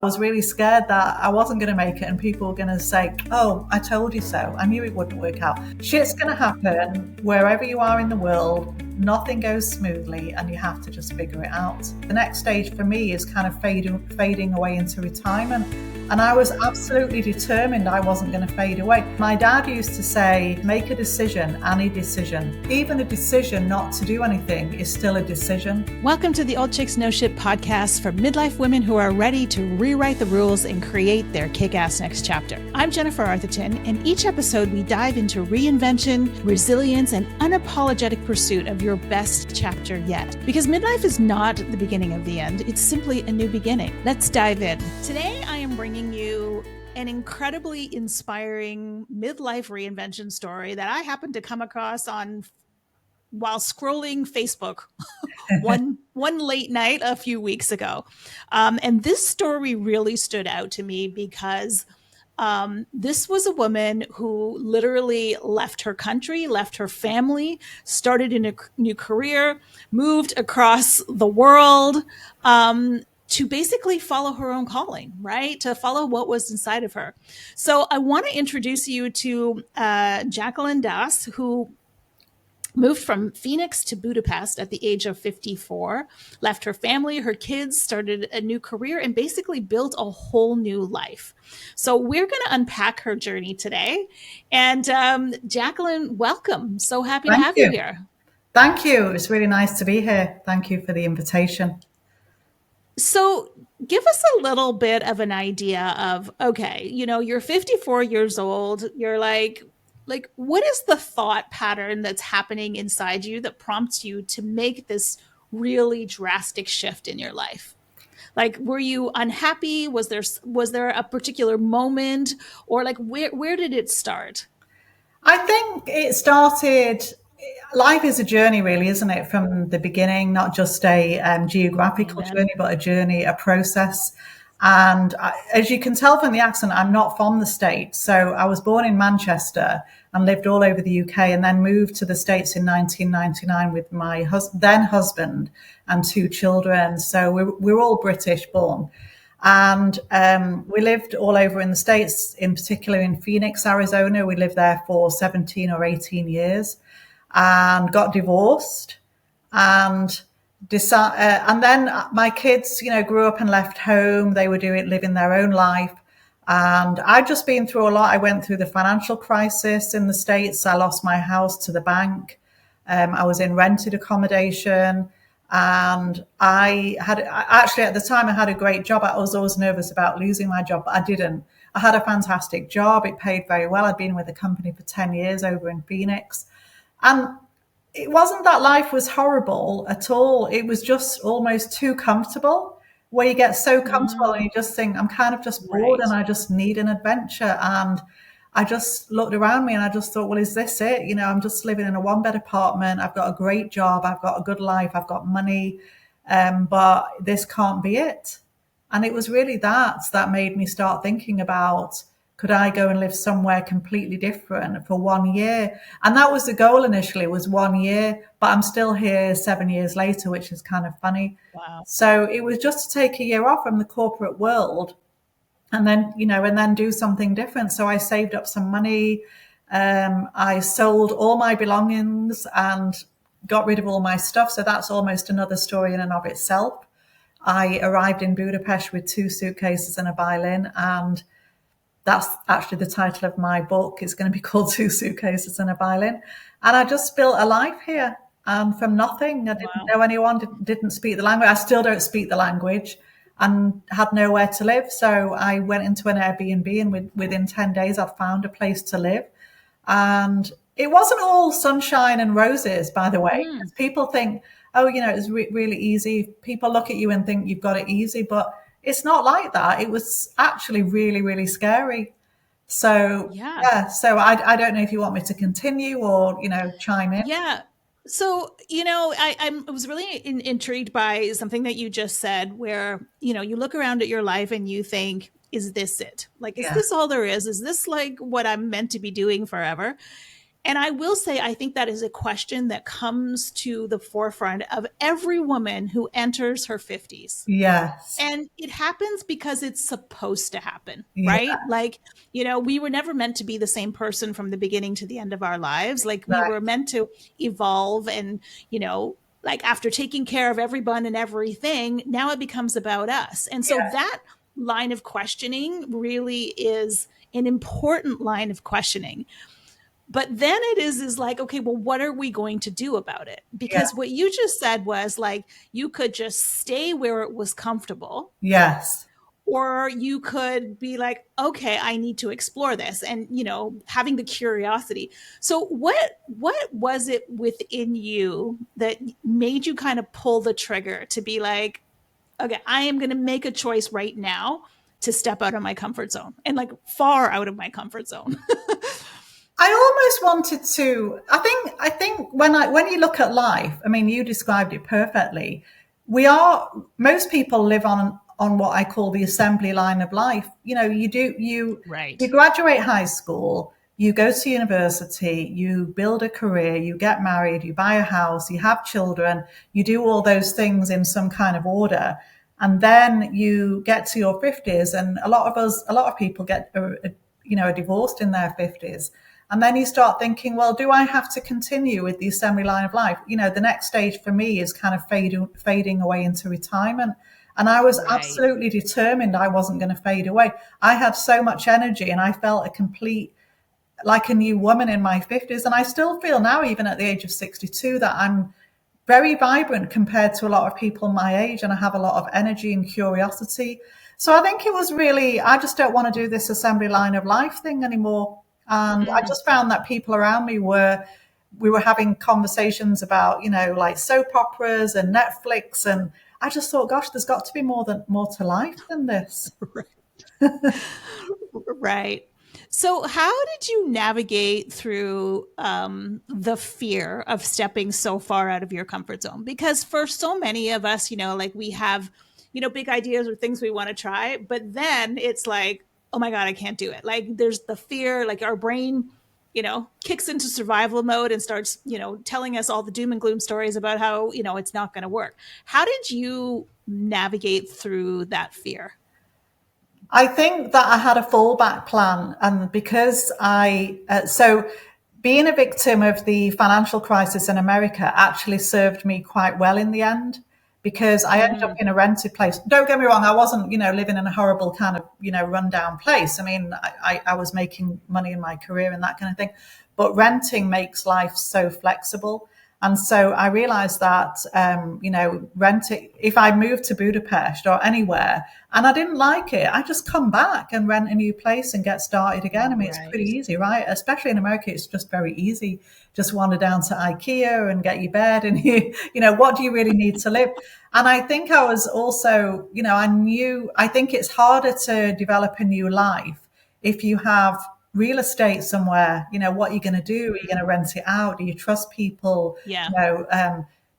I was really scared that I wasn't going to make it and people were going to say, oh, I told you so. I knew it wouldn't work out. Shit's going to happen wherever you are in the world. Nothing goes smoothly and you have to just figure it out. The next stage for me is kind of fading away into retirement. And I was absolutely determined I wasn't going to fade away. My dad used to say, make a decision, any decision. Even a decision not to do anything is still a decision. Welcome to the Old Chicks No Shit podcast for midlife women who are ready to rewrite the rules and create their kick-ass next chapter. I'm Jennifer Arthurton, and each episode we dive into reinvention, resilience, and unapologetic pursuit of your best chapter yet. Because midlife is not the beginning of the end, it's simply a new beginning. Let's dive in. Today I am bringing you an incredibly inspiring midlife reinvention story that I happened to come across while scrolling Facebook one late night a few weeks ago. And this story really stood out to me because this was a woman who literally left her country, left her family, started in a new career, moved across the world, to basically follow her own calling, right? To follow what was inside of her. So I want to introduce you to Jacqueline Doss, who moved from Phoenix to Budapest at the age of 54, left her family, her kids, started a new career, and basically built a whole new life. So we're going to unpack her journey today. And Jacqueline, welcome. So happy to have you here. Thank you. It's really nice to be here. Thank you for the invitation. So give us a little bit of an idea of, okay, you're 54 years old. You're like, what is the thought pattern that's happening inside you that prompts you to make this really drastic shift in your life? Like, were you unhappy? Was there a particular moment, or like, where did it start? I think it started, life is a journey really, isn't it? From the beginning, not just a geographical journey, but a journey, a process. And as you can tell from the accent, I'm not from the States. So I was born in Manchester and lived all over the UK, and then moved to the States in 1999 with my then husband and two children. So we're all British born. And we lived all over in the States, in particular in Phoenix, Arizona. We lived there for 17 or 18 years and got divorced. And then my kids, grew up and left home. They were living their own life. And I'd just been through a lot. I went through the financial crisis in the States. I lost my house to the bank. I was in rented accommodation. And actually at the time I had a great job. I was always nervous about losing my job, but I didn't. I had a fantastic job. It paid very well. I'd been with the company for 10 years over in Phoenix. And it wasn't that life was horrible at all. It was just almost too comfortable, where you get so comfortable and you just think, I'm kind of just bored and I just need an adventure. And I just looked around me and I just thought, well, is this it? I'm just living in a 1-bed apartment. I've got a great job. I've got a good life. I've got money. But this can't be it. And it was really that made me start thinking about, could I go and live somewhere completely different for 1 year? And that was the goal initially, was 1 year, but I'm still here 7 years later, which is kind of funny. Wow. So it was just to take a year off from the corporate world and then, and then do something different. So I saved up some money. I sold all my belongings and got rid of all my stuff. So that's almost another story in and of itself. I arrived in Budapest with 2 suitcases and a violin, and that's actually the title of my book. It's going to be called 2 Suitcases and a Violin. And I just built a life here from nothing. I didn't know anyone, didn't speak the language. I still don't speak the language and had nowhere to live. So I went into an Airbnb, and within 10 days, I'd found a place to live. And it wasn't all sunshine and roses, by the way. People think, it's really easy. People look at you and think you've got it easy, but it's not like that. It was actually really, really scary. So, so I don't know if you want me to continue or, chime in. Yeah. So, I was really intrigued by something that you just said, where, you look around at your life and you think, is this it? Like, is this all there is? Is this like what I'm meant to be doing forever? And I will say, I think that is a question that comes to the forefront of every woman who enters her 50s. Yes. And it happens because it's supposed to happen, Yeah. right? Like, we were never meant to be the same person from the beginning to the end of our lives. Like, we Right. were meant to evolve and, like after taking care of everyone and everything, now it becomes about us. And so Yeah. that line of questioning really is an important line of questioning. But then it is like, okay, well, what are we going to do about it? Yeah. Because what you just said was like, you could just stay where it was comfortable, Yes. or you could be like, okay, I need to explore this, and having the curiosity. So what was it within you that made you kind of pull the trigger to be like, okay, I am going to make a choice right now to step out of my comfort zone, and like far out of my comfort zone? I almost wanted to. I think when you look at life, I mean, you described it perfectly. Most people live on what I call the assembly line of life. You Right. graduate high school, you go to university, you build a career, you get married, you buy a house, you have children, you do all those things in some kind of order. And then you get to your 50s, and a lot of people get are divorced in their 50s. And then you start thinking, well, do I have to continue with the assembly line of life? The next stage for me is kind of fading away into retirement. And I was Right. absolutely determined I wasn't going to fade away. I had so much energy, and I felt like a new woman in my 50s. And I still feel now, even at the age of 62, that I'm very vibrant compared to a lot of people my age, and I have a lot of energy and curiosity. So I think it was really, I just don't want to do this assembly line of life thing anymore. And I Mm. just found that people around me we were having conversations about, like soap operas and Netflix. And I just thought, gosh, there's got to be more to life than this. Right. So, how did you navigate through the fear of stepping so far out of your comfort zone? Because for so many of us, like we have, big ideas or things we want to try, but then it's like, oh my God, I can't do it. Like there's the fear, like our brain, kicks into survival mode and starts, telling us all the doom and gloom stories about how, it's not going to work. How did you navigate through that fear? I think that I had a fallback plan, and because being a victim of the financial crisis in America actually served me quite well in the end, because I ended up Mm. in a rented place. Don't get me wrong, I wasn't, living in a horrible kind of, rundown place. I mean, I was making money in my career and that kind of thing, but renting makes life so flexible. And so I realized that, renting, if I moved to Budapest or anywhere and I didn't like it, I just come back and rent a new place and get started again. I mean, it's pretty Right. easy, right? Especially in America, it's just very easy. Just wander down to IKEA and get your bed, and what do you really need to live? And I think I was also, I think it's harder to develop a new life if you have real estate somewhere. What are you going to do? Are you going to rent it out? Do you trust people? Yeah.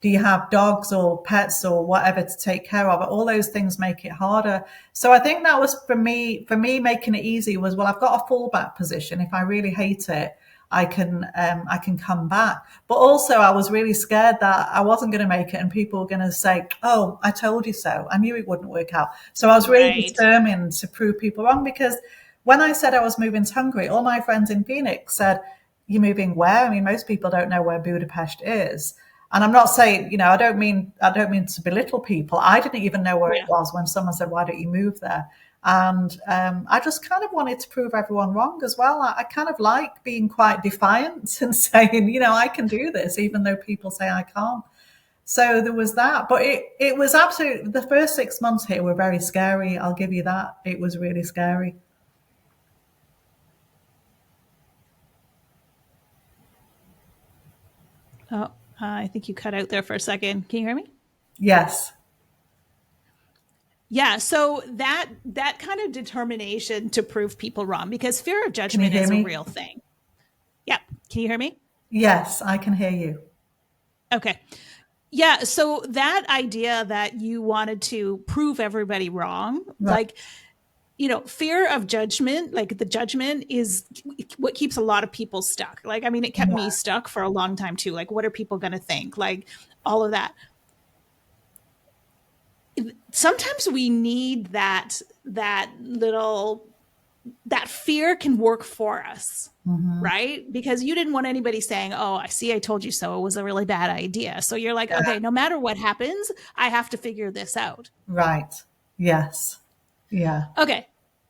Do you have dogs or pets or whatever to take care of? All those things make it harder. So I think that was for me making it easy was, well, I've got a fallback position. If I really hate it, I can come back. But also I was really scared that I wasn't going to make it, and people were going to say, oh, I told you so. I knew it wouldn't work out. So I was really Right. determined to prove people wrong, because when I said I was moving to Hungary, all my friends in Phoenix said, you're moving where? I mean, most people don't know where Budapest is. And I'm not saying, I don't mean to belittle people. I didn't even know where it Yeah. was when someone said, why don't you move there? And I just kind of wanted to prove everyone wrong as well. I kind of like being quite defiant and saying, I can do this, even though people say I can't. So there was that. But it was absolutely, the first 6 months here were very scary. I'll give you that. It was really scary. Oh, I think you cut out there for a second. Can you hear me? Yes. Yeah, so that kind of determination to prove people wrong, because fear of Can you judgment hear is a me? real thing. Yep. Can you hear me? Yes, I can hear you. Okay. Yeah, so that idea that you wanted to prove everybody wrong, Right. like fear of judgment, like the judgment is what keeps a lot of people stuck. Like, I mean, it kept me stuck for a long time too. Like, what are people going to think? Like all of that. Sometimes we need that fear can work for us, right? Because you didn't want anybody saying, oh, I told you so. It was a really bad idea. So you're like, okay, no matter what happens, I have to figure this out. Right. Yes. Yeah. Okay.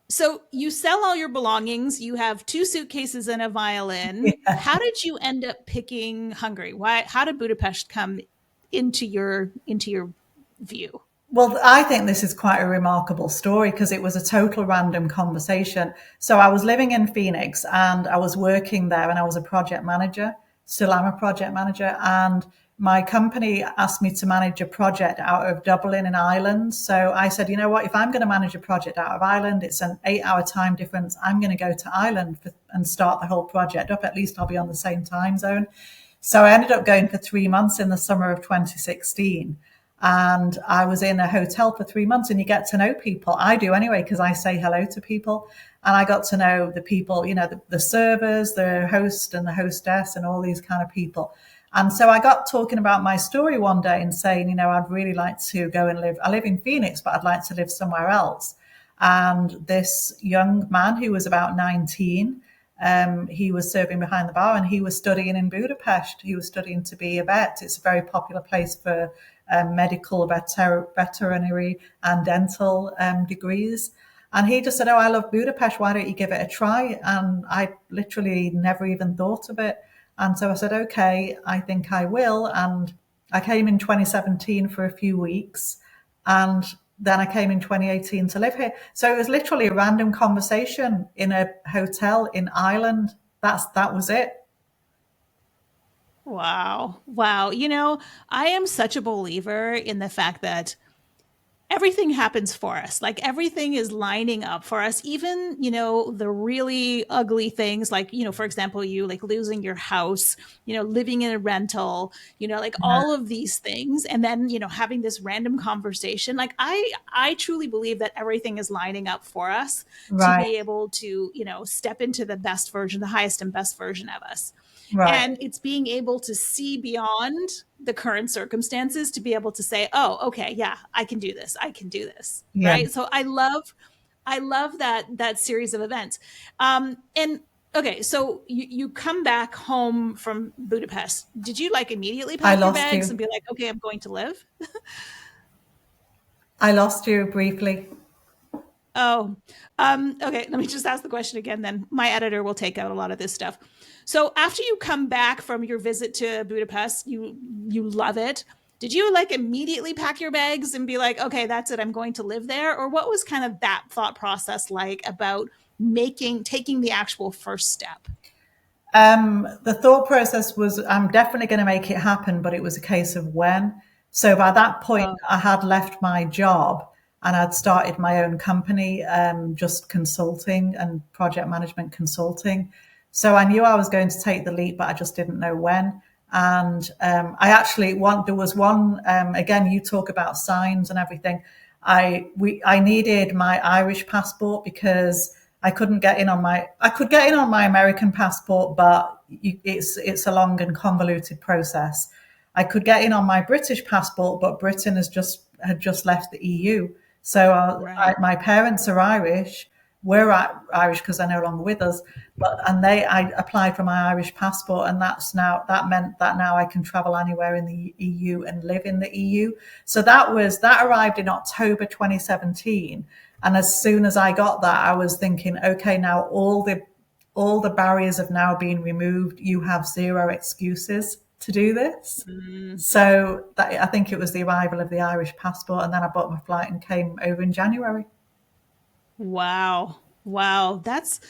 So you sell all your belongings. You have 2 suitcases and a violin. Yeah. How did you end up picking Hungary? How did Budapest come into your view? Well, I think this is quite a remarkable story because it was a total random conversation. So I was living in Phoenix and I was working there and I was a project manager. Still am a project manager. And my company asked me to manage a project out of Dublin in Ireland. So I said, you know what, if I'm going to manage a project out of Ireland, it's an 8-hour time difference. I'm going to go to Ireland and start the whole project up. At least I'll be on the same time zone. So I ended up going for 3 months in the summer of 2016. And I was in a hotel for 3 months, and you get to know people. I do anyway, because I say hello to people. And I got to know the people, the servers, the host and the hostess and all these kind of people. And so I got talking about my story one day and saying, I'd really like to go and live. I live in Phoenix, but I'd like to live somewhere else. And this young man who was about 19, he was serving behind the bar and he was studying in Budapest. He was studying to be a vet. It's a very popular place for medical, veterinary and dental degrees. And he just said, oh, I love Budapest. Why don't you give it a try? And I literally never even thought of it. And so I said, okay, I think I will. And I came in 2017 for a few weeks. And then I came in 2018 to live here. So it was literally a random conversation in a hotel in Ireland. That was it. Wow. I am such a believer in the fact that everything happens for us. Like everything is lining up for us, even, the really ugly things like, for example, you like losing your house, living in a rental, all of these things. And then, having this random conversation. Like I truly believe that everything is lining up for us to be able to, step into the best version, the highest and best version of us. Right. And it's being able to see beyond the current circumstances to be able to say, oh, okay, yeah, I can do this. Yeah. Right. So I love that series of events. And okay, so you come back home from Budapest. Did you like immediately pack your bags and be like, okay, I'm going to live? I lost you briefly. Oh, okay. Let me just ask the question again. Then my editor will take out a lot of this stuff. So after you come back from your visit to Budapest, you love it. Did you like immediately pack your bags and be like, okay, that's it, I'm going to live there? Or what was kind of that thought process like about taking the actual first step? The thought process was, I'm definitely going to make it happen, but it was a case of when. So by that point, I had left my job and I'd started my own company, just consulting and project management consulting. So I knew I was going to take the leap, but I just didn't know when. And there was one, again, you talk about signs and everything. I needed my Irish passport because I could get in on my American passport, but it's a long and convoluted process. I could get in on my British passport, but Britain had just left the EU. So my parents are Irish. We're Irish because they're no longer with us, I applied for my Irish passport, and that meant that now I can travel anywhere in the EU and live in the EU. So that arrived in October 2017, and as soon as I got that, I was thinking, okay, now all the barriers have now been removed. You have zero excuses to do this. So I think it was the arrival of the Irish passport, and then I bought my flight and came over in January. Wow. That's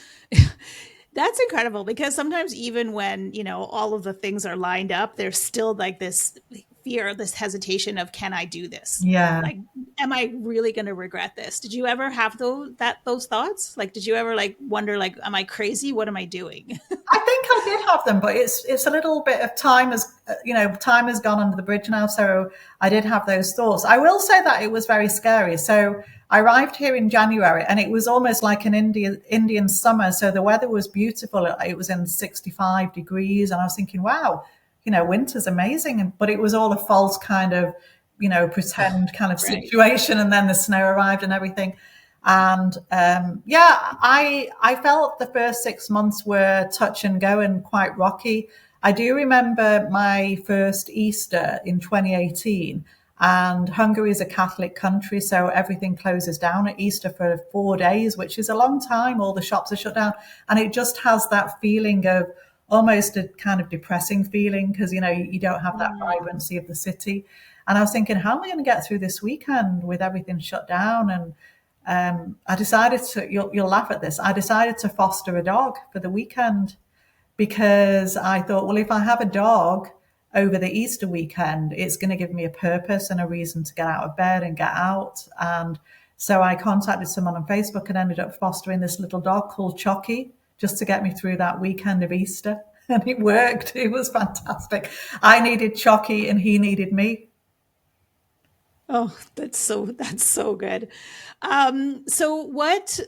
incredible, because sometimes even when, all of the things are lined up, there's still like this fear, this hesitation of, can I do this? Yeah. Like, am I really going to regret this? Did you ever have those thoughts? Like, did you ever wonder, am I crazy? What am I doing? I think I did have them, but it's a little bit of time has gone under the bridge now. So I did have those thoughts. I will say that it was very scary. So I arrived here in January and it was almost like an Indian summer. So the weather was beautiful. It was in 65 degrees. And I was thinking, wow, winter's amazing. But it was all a false kind of, pretend kind of situation. And then the snow arrived and everything. And I felt the first 6 months were touch and go and quite rocky. I do remember my first Easter in 2018, and Hungary is a Catholic country, so everything closes down at Easter for 4 days, which is a long time. All the shops are shut down, and it just has that feeling of almost a kind of depressing feeling because you don't have that vibrancy of the city. And I was thinking, how am I going to get through this weekend with everything shut down? And I decided to, you'll laugh at this, I decided to foster a dog for the weekend because I thought, well, if I have a dog over the Easter weekend, it's going to give me a purpose and a reason to get out of bed and get out. And so I contacted someone on Facebook and ended up fostering this little dog called Chucky just to get me through that weekend of Easter. And it worked. It was fantastic. I needed Chucky and he needed me. Oh, that's so good. So what,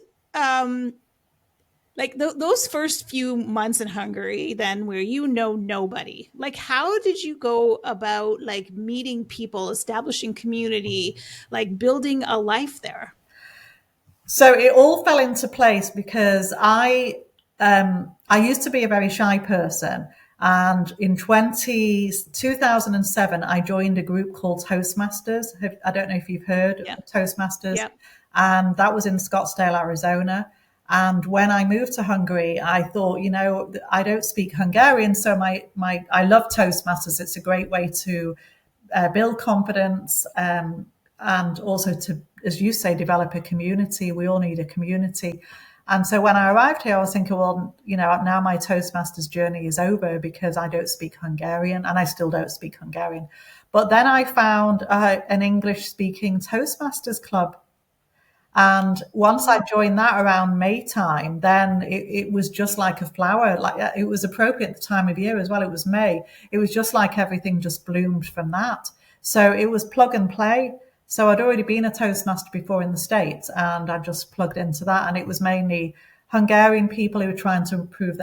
like those first few months in Hungary, then where nobody, like how did you go about like meeting people, establishing community, like building a life there? So it all fell into place because I used to be a very shy person. And in 2007, I joined a group called Toastmasters. I don't know if you've heard of Toastmasters. Yep. And that was in Scottsdale, Arizona. And when I moved to Hungary, I thought, I don't speak Hungarian. So I love Toastmasters. It's a great way to build confidence and also to, as you say, develop a community. We all need a community. And so when I arrived here, I was thinking, well, now my Toastmasters journey is over because I don't speak Hungarian and I still don't speak Hungarian. But then I found an English speaking Toastmasters club. And once I joined that around May time, then it was just like a flower. Like it was appropriate at the time of year as well. It was May. It was just like everything just bloomed from that. So it was plug and play. So I'd already been a Toastmaster before in the States and I just plugged into that. And it was mainly Hungarian people who were trying to improve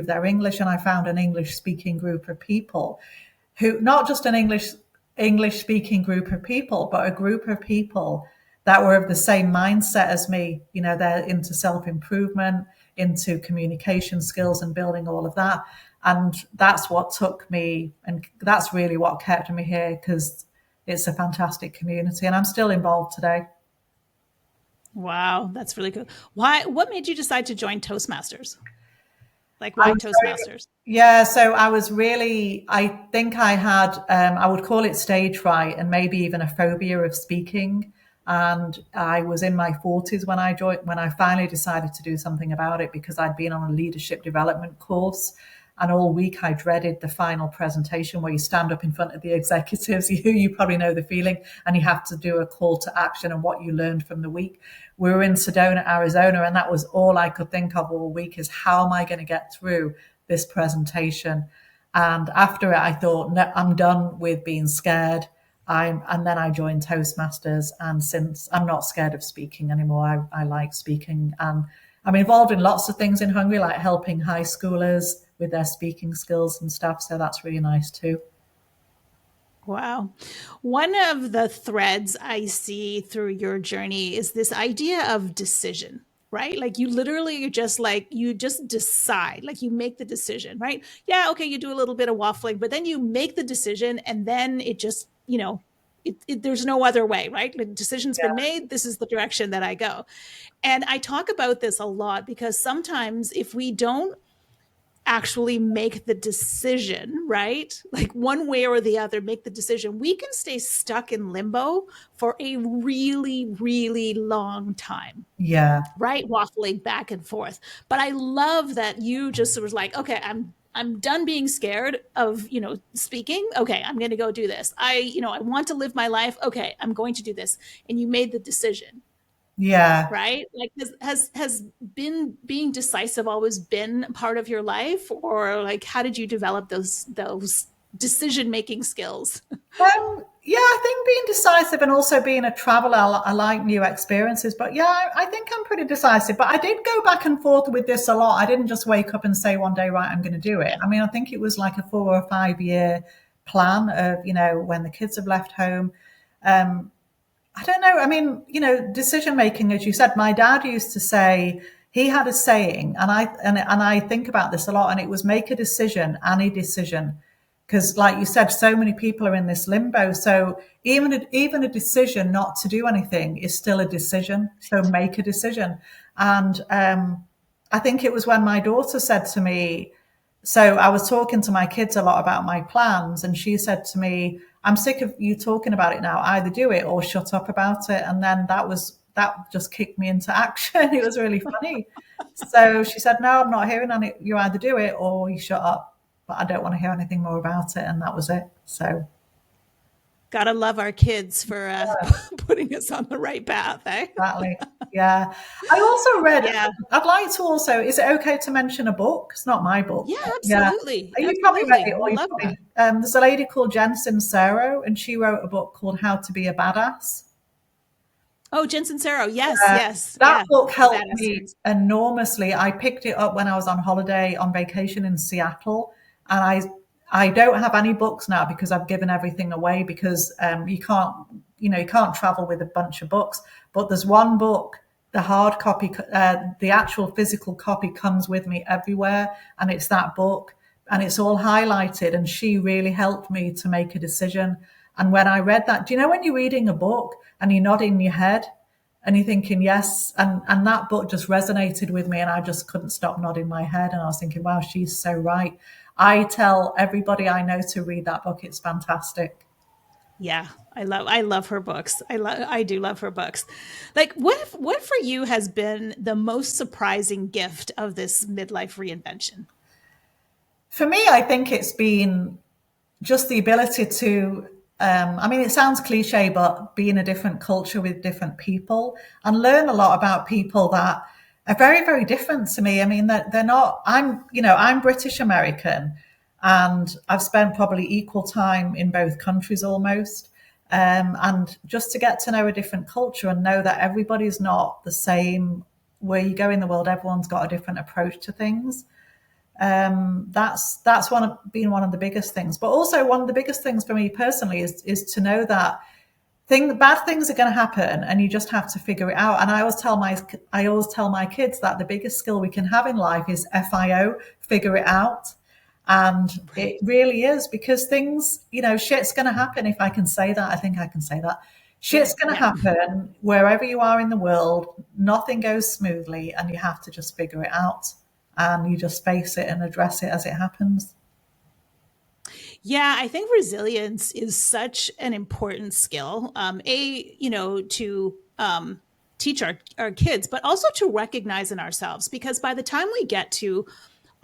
their English. And I found an English speaking group of people who, not just an English speaking group of people, but a group of people that were of the same mindset as me. They're into self-improvement, into communication skills and building all of that. And that's what took me, and that's really what kept me here because it's a fantastic community and I'm still involved today. Wow, that's really cool. What made you decide to join Toastmasters? Like why Toastmasters? Yeah, so I think I had, I would call it stage fright and maybe even a phobia of speaking. And I was in my 40s when I finally decided to do something about it because I'd been on a leadership development course. And all week I dreaded the final presentation where you stand up in front of the executives. You probably know the feeling, and you have to do a call to action and what you learned from the week. We were in Sedona, Arizona, and that was all I could think of all week is how am I going to get through this presentation? And after it, I thought, no, I'm done with being scared. And then I joined Toastmasters, and since I'm not scared of speaking anymore, I like speaking. And I'm involved in lots of things in Hungary, like helping high schoolers with their speaking skills and stuff. So that's really nice too. Wow. One of the threads I see through your journey is this idea of decision, right? Like you just decide, like you make the decision, right? Yeah. Okay. You do a little bit of waffling, but then you make the decision and then it just, there's no other way, right? The decision's been made. This is the direction that I go. And I talk about this a lot because sometimes if we don't actually make the decision, right? Like one way or the other, make the decision, we can stay stuck in limbo for a really, really long time. Yeah. Right? Waffling back and forth. But I love that you just was like, okay, I'm done being scared of, speaking. Okay, I'm going to go do this. I want to live my life. Okay, I'm going to do this. And you made the decision. Yeah. Right? Like has being decisive always been part of your life, or like how did you develop those decision-making skills? Yeah, I think being decisive and also being a traveler, I like new experiences. But yeah, I think I'm pretty decisive. But I did go back and forth with this a lot. I didn't just wake up and say one day, right, I'm going to do it. I mean, I think it was like a 4 or 5 year plan of, when the kids have left home. I don't know. I mean, decision making, as you said, my dad used to say, he had a saying, and I think about this a lot, and it was make a decision, any decision. Because, like you said, so many people are in this limbo. So even a decision not to do anything is still a decision. So make a decision. And I think it was when my daughter said to me, so I was talking to my kids a lot about my plans, and she said to me, I'm sick of you talking about it now. Either do it or shut up about it. And then that just kicked me into action. It was really funny. So she said, no, I'm not hearing any. You either do it or you shut up. But I don't want to hear anything more about it. And that was it. So. Gotta love our kids for putting us on the right path, eh? Exactly. Yeah. I also read, I'd like to also, is it okay to mention a book? It's not my book. Yeah, absolutely. Yeah. You probably read it. Or you probably, there's a lady called Jen Sincero, and she wrote a book called How to Be a Badass. Oh, Jen Sincero. Yes. That book helped me enormously. I picked it up when I was on holiday, on vacation in Seattle. And I don't have any books now because I've given everything away, because you can't travel with a bunch of books. But there's one book, the hard copy, the actual physical copy comes with me everywhere. And it's that book, and it's all highlighted. And she really helped me to make a decision. And when I read that, do you know when you're reading a book and you're nodding your head and you're thinking, yes, and that book just resonated with me, and I just couldn't stop nodding my head. And I was thinking, wow, she's so right. I tell everybody I know to read that book. It's fantastic. Yeah, I love her books. I do love her books. Like, what for you has been the most surprising gift of this midlife reinvention? For me, I think it's been just the ability to, I mean, it sounds cliche, but be in a different culture with different people and learn a lot about people that are very, very different to me. I mean, that they're not, I'm British American, and I've spent probably equal time in both countries almost. And just to get to know a different culture and know that everybody's not the same where you go in the world, everyone's got a different approach to things. That's been one of the biggest things. But also one of the biggest things for me personally is to know that bad things are going to happen, and you just have to figure it out. And I always tell my kids that the biggest skill we can have in life is FIO, figure it out. And it really is, because things, shit's going to happen. If I can say that, I think I can say that. Shit's going to happen wherever you are in the world. Nothing goes smoothly, and you have to just figure it out, and you just face it and address it as it happens. Yeah, I think resilience is such an important skill. To teach our kids, but also to recognize in ourselves, because by the time we get to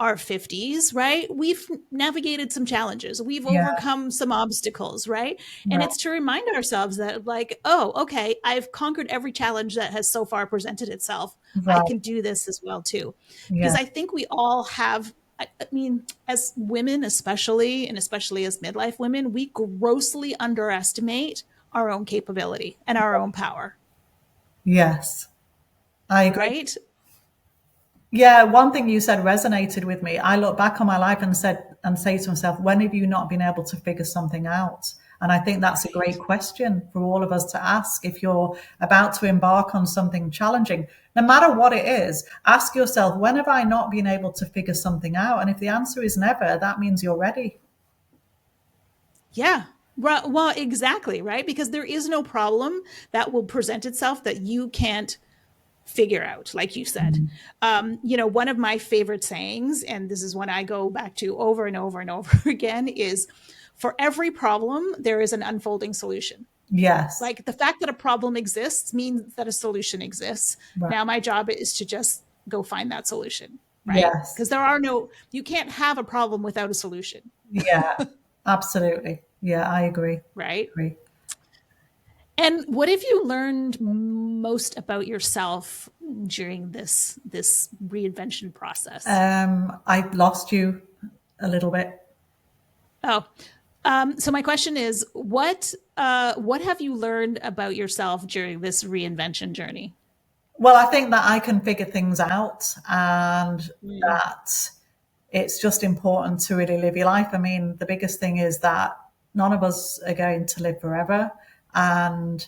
our 50s, right, we've navigated some challenges, we've overcome some obstacles, right? And it's to remind ourselves that, like, oh, okay, I've conquered every challenge that has so far presented itself. Right. I can do this as well too. Because I think we all have, I mean, as women, especially as midlife women, we grossly underestimate our own capability and our own power. Yes, I agree. Right? Yeah, one thing you said resonated with me. I look back on my life and say to myself, when have you not been able to figure something out? And I think that's a great question for all of us to ask. If you're about to embark on something challenging, no matter what it is, ask yourself, when have I not been able to figure something out? And if the answer is never, that means you're ready. Yeah. Well, exactly, right? Because there is no problem that will present itself that you can't figure out, like you said. One of my favorite sayings, and this is one I go back to over and over and over again, is for every problem, there is an unfolding solution. Yes. Like, the fact that a problem exists means that a solution exists. Right. Now my job is to just go find that solution, right? Yes. Because you can't have a problem without a solution. Yeah, absolutely. Yeah, I agree. Right. And what have you learned most about yourself during this reinvention process? I lost you a little bit. Oh, So my question is, what have you learned about yourself during this reinvention journey? Well, I think that I can figure things out, and Mm. that it's just important to really live your life. I mean, the biggest thing is that none of us are going to live forever. And,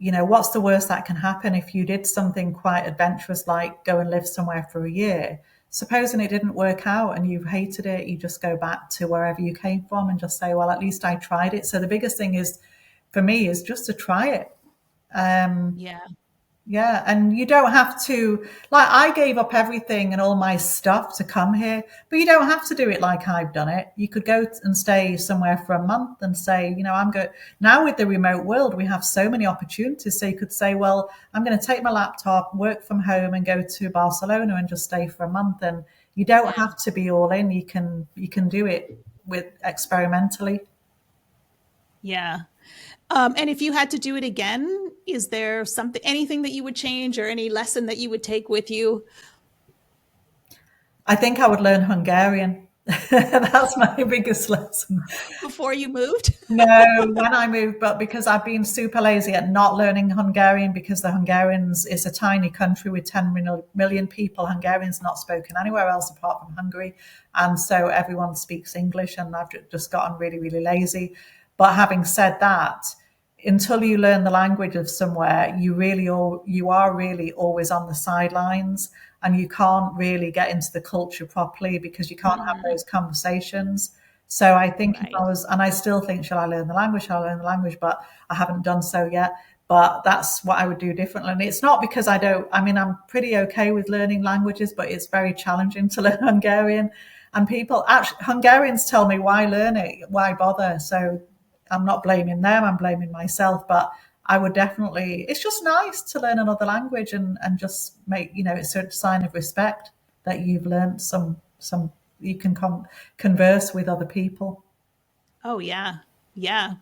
what's the worst that can happen if you did something quite adventurous, like go and live somewhere for a year? Supposing it didn't work out and you hated it, you just go back to wherever you came from and just say, well, at least I tried it. So the biggest thing is for me is just to try it. Yeah. Yeah, and you don't have to, like, I gave up everything and all my stuff to come here, but you don't have to do it like I've done it. You could go and stay somewhere for a month and say, I'm going, now with the remote world, we have so many opportunities. So you could say, well, I'm going to take my laptop, work from home and go to Barcelona and just stay for a month. And you don't Yeah. have to be all in. You can do it with experimentally. Yeah. And if you had to do it again, is there anything that you would change or any lesson that you would take with you? I think I would learn Hungarian. That's my biggest lesson. Before you moved? No, when I moved, but because I've been super lazy at not learning Hungarian, because the Hungarians is a tiny country with 10 million people. Hungarian's not spoken anywhere else apart from Hungary. And so everyone speaks English, and I've just gotten really, really lazy. But having said that, until you learn the language of somewhere, you are really always on the sidelines, and you can't really get into the culture properly because you can't have those conversations. So I think if I Right. was, and I still think, shall I learn the language? Shall I learn the language? But I haven't done so yet. But that's what I would do differently. And it's not because I don't, I mean, I'm pretty okay with learning languages, but it's very challenging to learn Hungarian. And people, actually, Hungarians tell me, why learn it? Why bother? So I'm not blaming them, I'm blaming myself. But I would definitely, it's just nice to learn another language, and just make, it's a sign of respect that you've learned some, you can converse with other people. Oh, yeah. Yeah.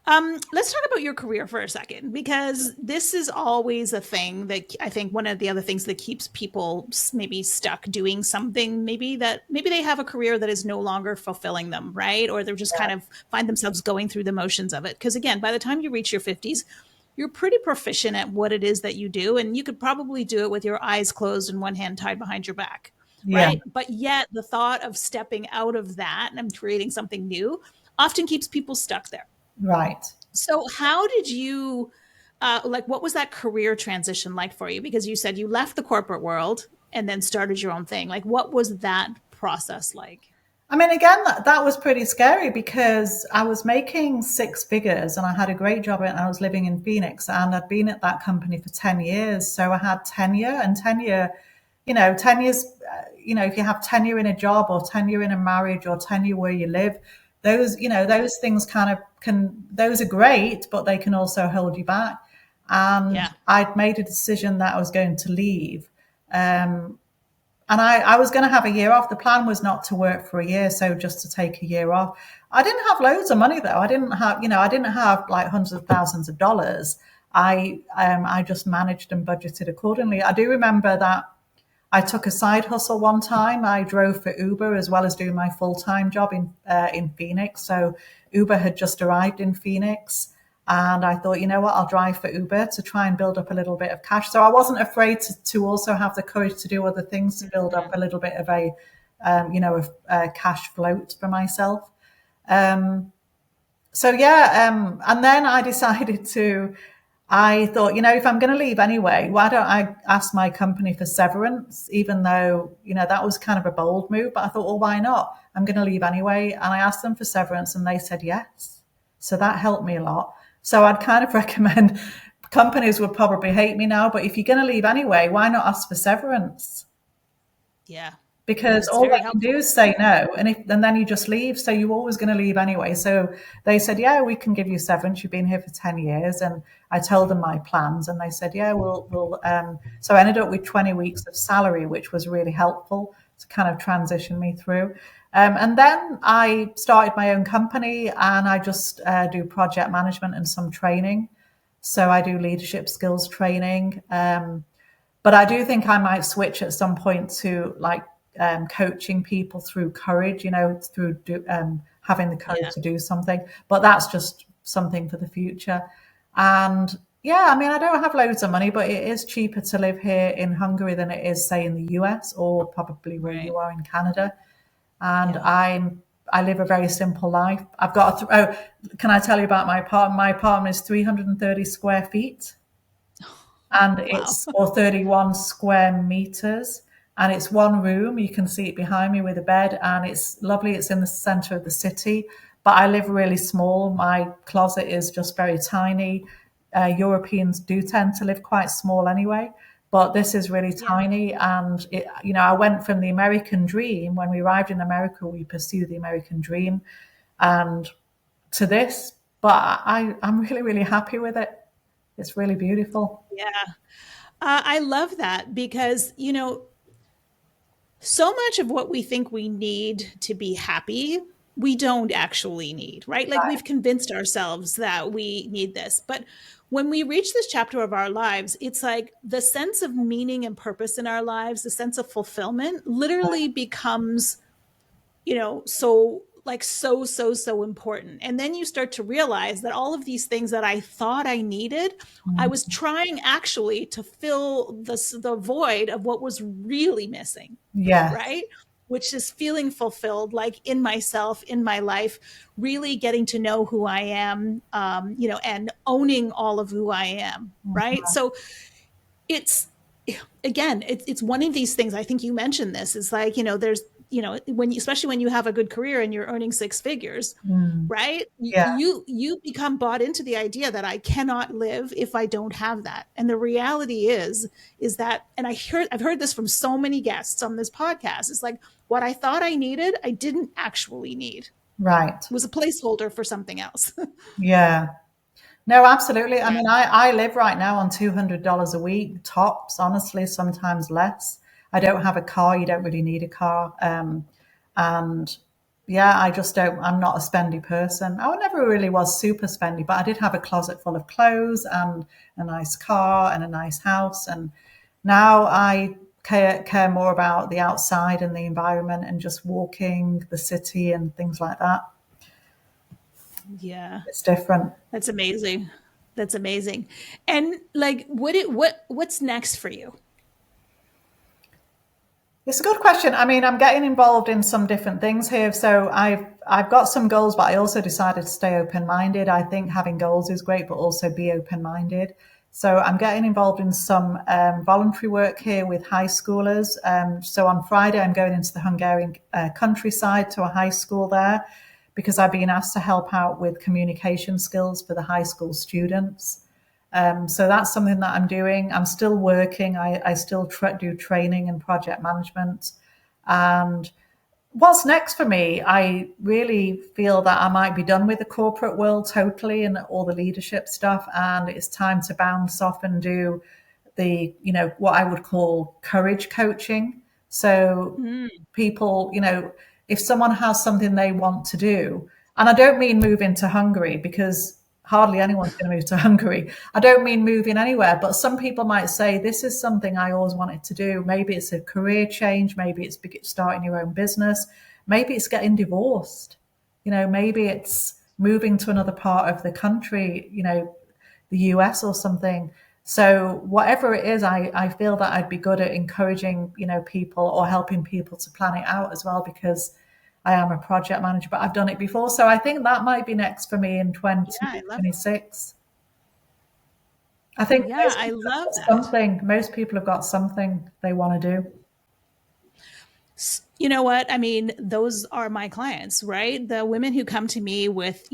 Let's talk about your career for a second, because this is always a thing that I think one of the other things that keeps people maybe stuck doing something, maybe they have a career that is no longer fulfilling them, right? Or they're just kind of find themselves going through the motions of it. Because again, by the time you reach your 50s, you're pretty proficient at what it is that you do, and you could probably do it with your eyes closed and one hand tied behind your back, Yeah, right? But yet the thought of stepping out of that and creating something new often keeps people stuck there. right. So how did you like what was that career transition like for you? Because you said you left the corporate world and then started your own thing. Like what was that process like? I mean, again, that was pretty scary because I was making six figures and I had a great job and I was living in Phoenix, and I'd been at that company for 10 years. So I had tenure, and tenure, 10 years, if you have tenure in a job or tenure in a marriage or tenure where you live, Yeah. those things kind of those are great, but they can also hold you back. And Yeah. I'd made a decision that I was going to leave. And I was going to have a year off. The plan was not to work for a year, so just to take a year off. I didn't have loads of money though. I didn't have like hundreds of thousands of dollars. I just managed and budgeted accordingly. I do remember that I took a side hustle one time. I drove for Uber as well as doing my full time job in Phoenix. So Uber had just arrived in Phoenix, and I thought, you know what, I'll drive for Uber to try and build up a little bit of cash. So I wasn't afraid to also have the courage to do other things to build up Mhm. a little bit of a cash float for myself. So yeah, and then I decided to. I thought, if I'm going to leave anyway, why don't I ask my company for severance? Even though that was kind of a bold move, but I thought, well, why not? I'm going to leave anyway, and I asked them for severance, and they said yes. So that helped me a lot. So I'd kind of recommend, companies would probably hate me now, but if you're going to leave anyway, why not ask for severance? Yeah. Yeah, Because it's all very they can do helpful. is say no, and then you just leave. So you're always going to leave anyway. So they said, yeah, we can give you severance. You've been here for 10 years. And I told them my plans, and they said, yeah, we'll. So I ended up with 20 weeks of salary, which was really helpful to kind of transition me through. And then I started my own company, and I just do project management and some training. So I do leadership skills training. But I do think I might switch at some point to like coaching people through courage, through having the courage Yeah. to do something. But that's just something for the future. And yeah, I mean, I don't have loads of money, but it is cheaper to live here in Hungary than it is, say, in the US or probably where Right. you are in Canada. And Yeah. I live a very simple life. I've got can I tell you about my apartment? My apartment is 330 square feet, and Wow. it's or 31 square meters, and it's one room. You can see it behind me with a bed, and it's lovely. It's in the center of the city, but I live really small. My closet is just very tiny. Europeans do tend to live quite small anyway, but this is really Yeah. tiny. And I went from the American dream. When we arrived in America, we pursued the American dream, and to this. But I'm really, really happy with it. It's really beautiful. Yeah. I love that because, so much of what we think we need to be happy, we don't actually need, right? Like we've convinced ourselves that we need this. But when we reach this chapter of our lives, it's like the sense of meaning and purpose in our lives, the sense of fulfillment literally becomes, so important. And then you start to realize that all of these things that I thought I needed, I was trying actually to fill the void of what was really missing, Yes. right? Which is feeling fulfilled, like in myself, in my life, really getting to know who I am, and owning all of who I am, right? So it's, again, it's one of these things. I think you mentioned this is like, there's, especially when you have a good career and you're earning six figures, Mm. right? Yeah. You become bought into the idea that I cannot live if I don't have that. And the reality is that, and I've heard this from so many guests on this podcast. It's like what I thought I needed, I didn't actually need. Right. It was a placeholder for something else. Yeah. No, absolutely. I Yeah. mean, I live right now on $200 a week, tops, honestly, sometimes less. I don't have a car. You don't really need a car. And yeah, I just don't, I'm not a spendy person. I never really was super spendy, but I did have a closet full of clothes and a nice car and a nice house. And now I care more about the outside and the environment and just walking the city and things like that. Yeah. It's different. That's amazing. That's amazing. And like what's next for you? It's a good question. I mean, I'm getting involved in some different things here. So I've got some goals, but I also decided to stay open-minded. I think having goals is great, but also be open-minded. So I'm getting involved in some voluntary work here with high schoolers. So on Friday, I'm going into the Hungarian countryside to a high school there because I've been asked to help out with communication skills for the high school students. So that's something that I'm doing. I'm still working. I still do training and project management. And what's next for me? I really feel that I might be done with the corporate world totally and all the leadership stuff. And it's time to bounce off and do what I would call courage coaching. So Mm, people, if someone has something they want to do, and I don't mean move into Hungary because hardly anyone's going to move to Hungary. I don't mean moving anywhere, but some people might say, this is something I always wanted to do. Maybe it's a career change. Maybe it's starting your own business. Maybe it's getting divorced. Maybe it's moving to another part of the country, the US or something. So whatever it is, I feel that I'd be good at encouraging, people or helping people to plan it out as well because I am a project manager, but I've done it before. So I think that might be next for me in yeah, I love 2026. I think yeah, I love that. most people have got something they want to do. You know what? I mean, those are my clients, right? The women who come to me with,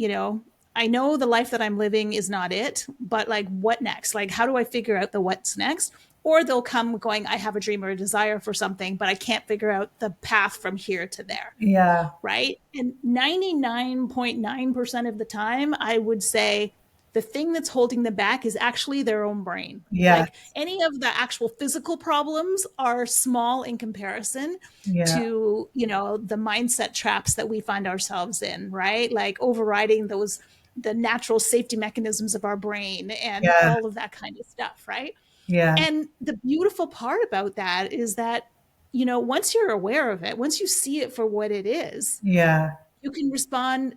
I know the life that I'm living is not it, but like, what next? Like, how do I figure out the what's next? Or they'll come going, I have a dream or a desire for something, but I can't figure out the path from here to there. Yeah. Right. And 99.9% of the time, I would say the thing that's holding them back is actually their own brain. Yes. Like any of the actual physical problems are small in comparison Yeah. to, the mindset traps that we find ourselves in, right? Like overriding the natural safety mechanisms of our brain and Yeah. all of that kind of stuff, right? Yeah. And the beautiful part about that is that, once you're aware of it, once you see it for what it is, Yeah. you can respond,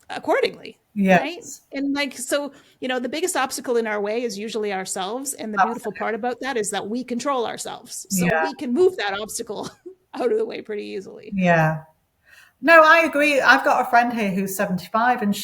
accordingly. Right. Yes. And like, so, the biggest obstacle in our way is usually ourselves. And the beautiful Absolutely. part about that is that we control ourselves. So Yeah. we can move that obstacle out of the way pretty easily. Yeah. No, I agree. I've got a friend here who's 75, and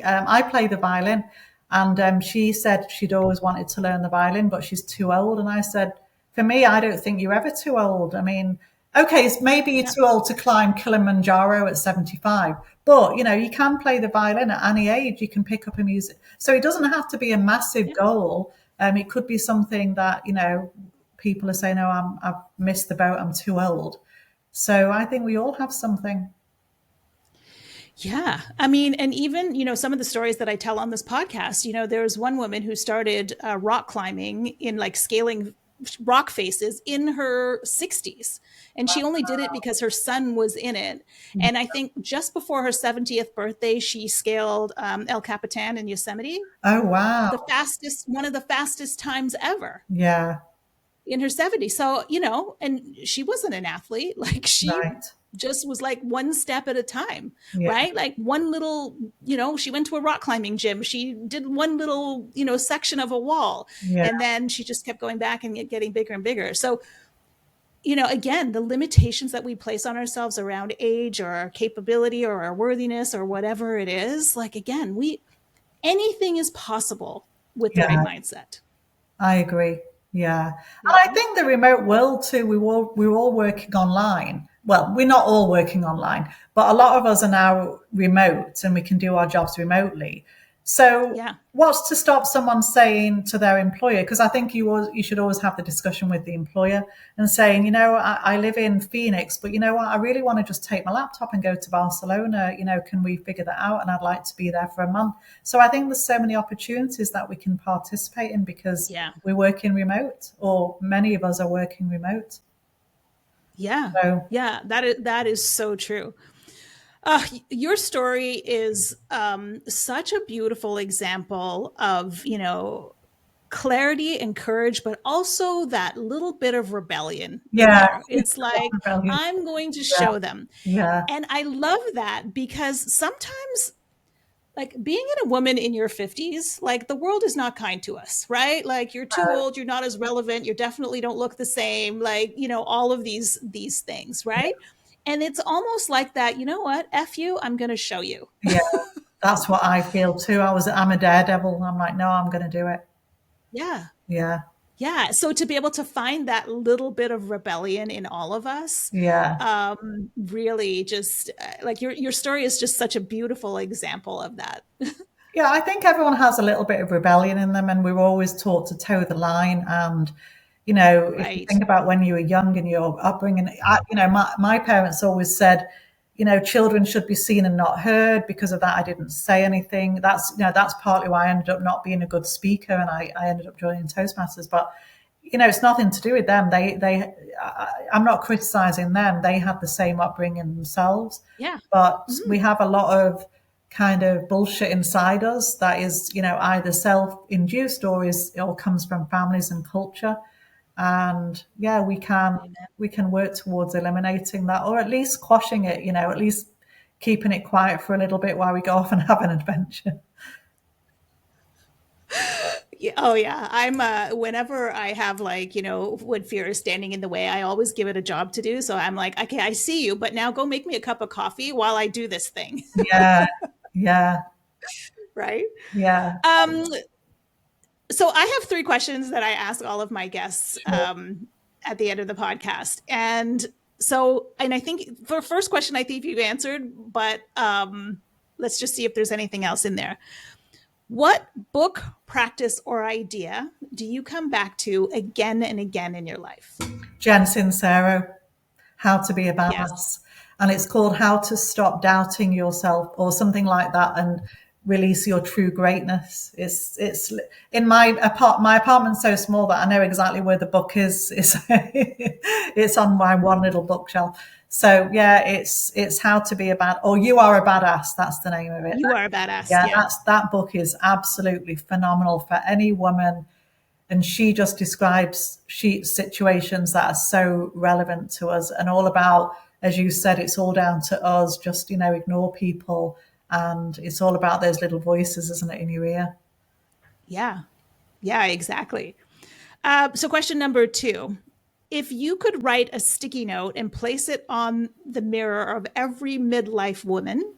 I play the violin, and she said she'd always wanted to learn the violin, but she's too old. And I said, for me, I don't think you're ever too old. I mean, okay, so maybe you're Yeah. too old to climb Kilimanjaro at 75, but you can play the violin at any age. You can pick up a music, so it doesn't have to be a massive Yeah. goal. It could be something that people are saying, "Oh, I've missed the boat. I'm too old." So I think we all have something. Yeah. I mean, and even, some of the stories that I tell on this podcast, there's one woman who started rock climbing in like scaling rock faces in her 60s. And she only did it because her son was in it. And I think just before her 70th birthday, she scaled El Capitan in Yosemite, Oh, wow. one of the fastest times ever Yeah, in her 70s. So, and she wasn't an athlete. Like she right. just was like one step at a time, Yeah, right? Like one little, she went to a rock climbing gym. She did one little, section of a wall. yeah, And then she just kept going back and getting bigger and bigger. So, again, the limitations that we place on ourselves around age or our capability or our worthiness or whatever it is, like, again, anything is possible with the right yeah. mindset. I agree. Yeah. And You I know? think the remote world too, we're all working online. Well, we're not all working online, but a lot of us are now remote and we can do our jobs remotely. So Yeah. what's to stop someone saying to their employer, because I think you should always have the discussion with the employer and saying, I live in Phoenix, but you know what, I really want to just take my laptop and go to Barcelona. Can we figure that out? And I'd like to be there for a month. So I think there's so many opportunities that we can participate in because Yeah. we're working remote, or many of us are working remote. Yeah. So Yeah. That is so true. Your story is such a beautiful example of, clarity and courage, but also that little bit of rebellion in yeah, there. It's like, brilliant. I'm going to Yeah, show them. yeah, And I love that because sometimes, like being a woman in your 50s, like the world is not kind to us, right? Like you're too old, you're not as relevant, you definitely don't look the same, like, all of these things, right? And it's almost like that, you know what? F you, I'm going to show you. yeah. That's what I feel too. I'm a daredevil. I'm like, no, I'm going to do it. Yeah. Yeah, Yeah. So to be able to find that little bit of rebellion in all of us, yeah. really just like your story is just such a beautiful example of that. Yeah, I think everyone has a little bit of rebellion in them, and we were always taught to toe the line. And if you Right. think about when you were young and your upbringing, my parents always said, children should be seen and not heard. Because of that, I didn't say anything. That's partly why I ended up not being a good speaker, and I ended up joining Toastmasters. But it's nothing to do with them. I'm not criticizing them. They had the same upbringing themselves, Yeah. but Mhm. we have a lot of kind of bullshit inside us that is, either self-induced or comes from families and culture. And yeah, we can work towards eliminating that, or at least quashing it. At least keeping it quiet for a little bit while we go off and have an adventure. Yeah, oh yeah. I'm whenever I have like, when fear is standing in the way, I always give it a job to do. So I'm like, okay, I see you, but now go make me a cup of coffee while I do this thing. Yeah, yeah, Right? yeah. Um, so I have three questions that I ask all of my guests Sure. at the end of the podcast. And I think for first question, I think you've answered, but let's just see if there's anything else in there. What book, practice, or idea do you come back to again and again in your life? Jen Sincero, How to Be a Yes. Badass. And it's called How to Stop Doubting Yourself, or something like that, and release your true greatness. It's in my apartment's so small that I know exactly where the book is. It's on my one little bookshelf. So yeah, it's How to Be a Bad, or You Are a Badass. That's the name of it. You are a badass. Yeah, Yeah. that book is absolutely phenomenal for any woman, and she just describes situations that are so relevant to us, and all about as you said, it's all down to us. Just, ignore people. And it's all about those little voices, isn't it, in your ear? Yeah. Yeah, exactly. So question number 2, if you could write a sticky note and place it on the mirror of every midlife woman,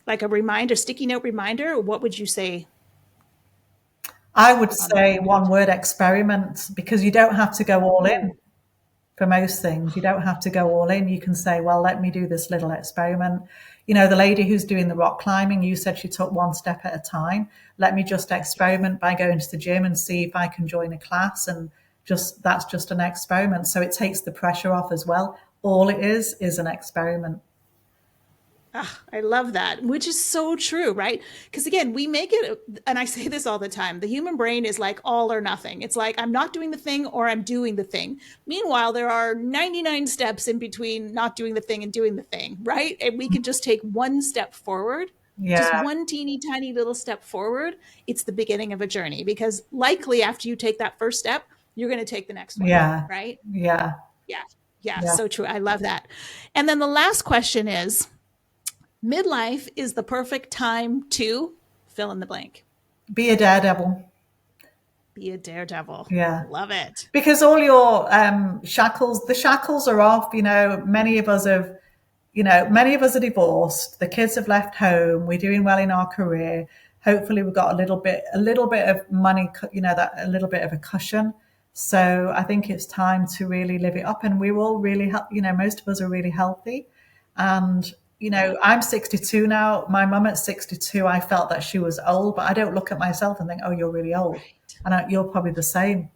like a reminder, sticky note reminder, what would you say? I would say one word: experiment, because you don't have to go all in for most things. You don't have to go all in. You can say, well, let me do this little experiment. The lady who's doing the rock climbing, you said she took one step at a time. Let me just experiment by going to the gym and see if I can join a class. And that's just an experiment. So it takes the pressure off as well. All it is an experiment. I love that, which is so true, right? Because again, we make it, and I say this all the time, the human brain is like all or nothing. It's like, I'm not doing the thing or I'm doing the thing. Meanwhile, there are 99 steps in between not doing the thing and doing the thing, right? And we can just take one step forward, just one teeny tiny little step forward. It's the beginning of a journey, because likely after you take that first step, you're going to take the next one, right? Yeah. So true. I love that. And then the last question is, midlife is the perfect time to fill in the blank. Be a daredevil. Be a daredevil. Yeah. Love it. Because all your the shackles are off. Many of us are divorced. The kids have left home. We're doing well in our career. Hopefully we've got a little bit of money, that a little bit of a cushion. So I think it's time to really live it up. And we're all really, most of us are really healthy. And I'm 62 now. My mum at 62, I felt that she was old, but I don't look at myself and think, oh, you're really old. Right. And you're probably the same.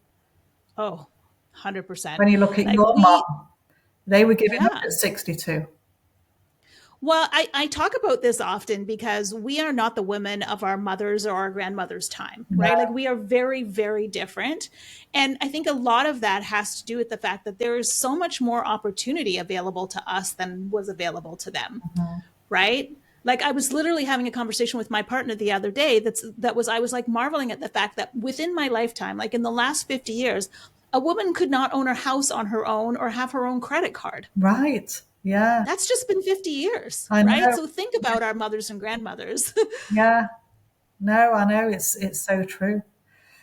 Oh, 100%. When you look at your mum, they were giving up at 62. Well, I talk about this often because we are not the women of our mothers or our grandmothers' time, right? Like we are very, very different. And I think a lot of that has to do with the fact that there is so much more opportunity available to us than was available to them, right? Like I was literally having a conversation with my partner the other day I was like marveling at the fact that within my lifetime, like in the last 50 years, a woman could not own a house on her own or have her own credit card. Right. Yeah. That's just been 50 years, I know. right? So think about our mothers and grandmothers. Yeah. No, I know. It's so true.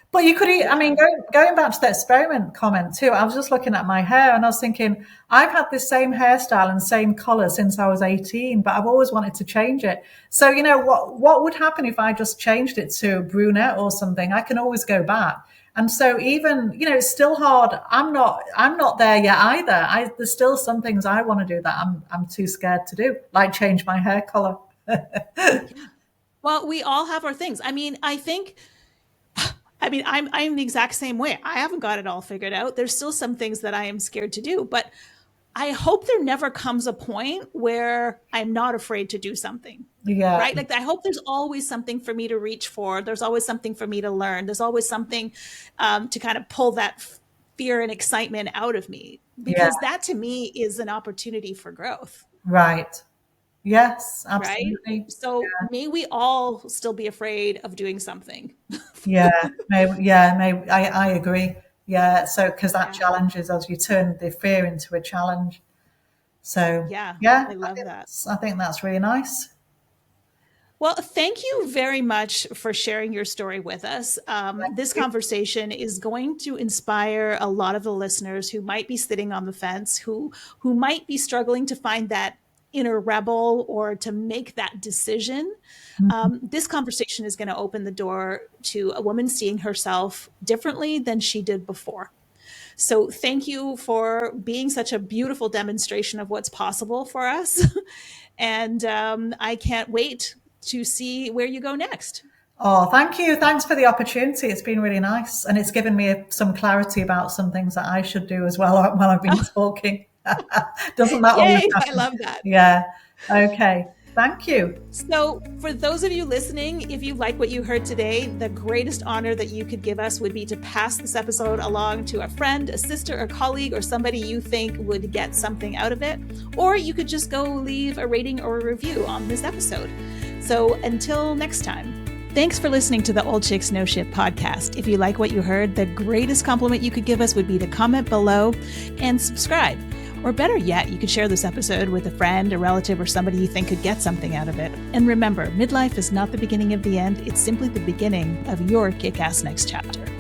But you could, going back to the experiment comment too, I was just looking at my hair and I was thinking, I've had this same hairstyle and same color since I was 18, but I've always wanted to change it. So, what would happen if I just changed it to brunette or something? I can always go back. And so even, it's still hard. I'm not there yet either. There's still some things I want to do that I'm too scared to do, like change my hair color. Well, we all have our things. I'm the exact same way. I haven't got it all figured out. There's still some things that I am scared to do, but I hope there never comes a point where I'm not afraid to do something. Yeah. Right. Like I hope there's always something for me to reach for. There's always something for me to learn. There's always something to kind of pull that fear and excitement out of me, because that to me is an opportunity for growth. Right. Yes, absolutely. Right. So may we all still be afraid of doing something. Maybe. I agree. Yeah. So, because that challenges us, you turn the fear into a challenge. So I love that. I think that's really nice. Well, thank you very much for sharing your story with us. This conversation is going to inspire a lot of the listeners who might be sitting on the fence, who might be struggling to find that inner rebel or to make that decision. This conversation is going to open the door to a woman seeing herself differently than she did before. So thank you for being such a beautiful demonstration of what's possible for us. And I can't wait to see where you go next. Oh, thank you. Thanks for the opportunity. It's been really nice. And it's given me some clarity about some things that I should do as well while I've been talking. Doesn't that always happen? I love that. Yeah. Okay. Thank you. So for those of you listening, if you like what you heard today, the greatest honor that you could give us would be to pass this episode along to a friend, a sister, a colleague, or somebody you think would get something out of it. Or you could just go leave a rating or a review on this episode. So until next time, thanks for listening to the Old Chicks No Shit podcast. If you like what you heard, the greatest compliment you could give us would be to comment below and subscribe. Or better yet, you could share this episode with a friend, a relative, or somebody you think could get something out of it. And remember, midlife is not the beginning of the end. It's simply the beginning of your kick-ass next chapter.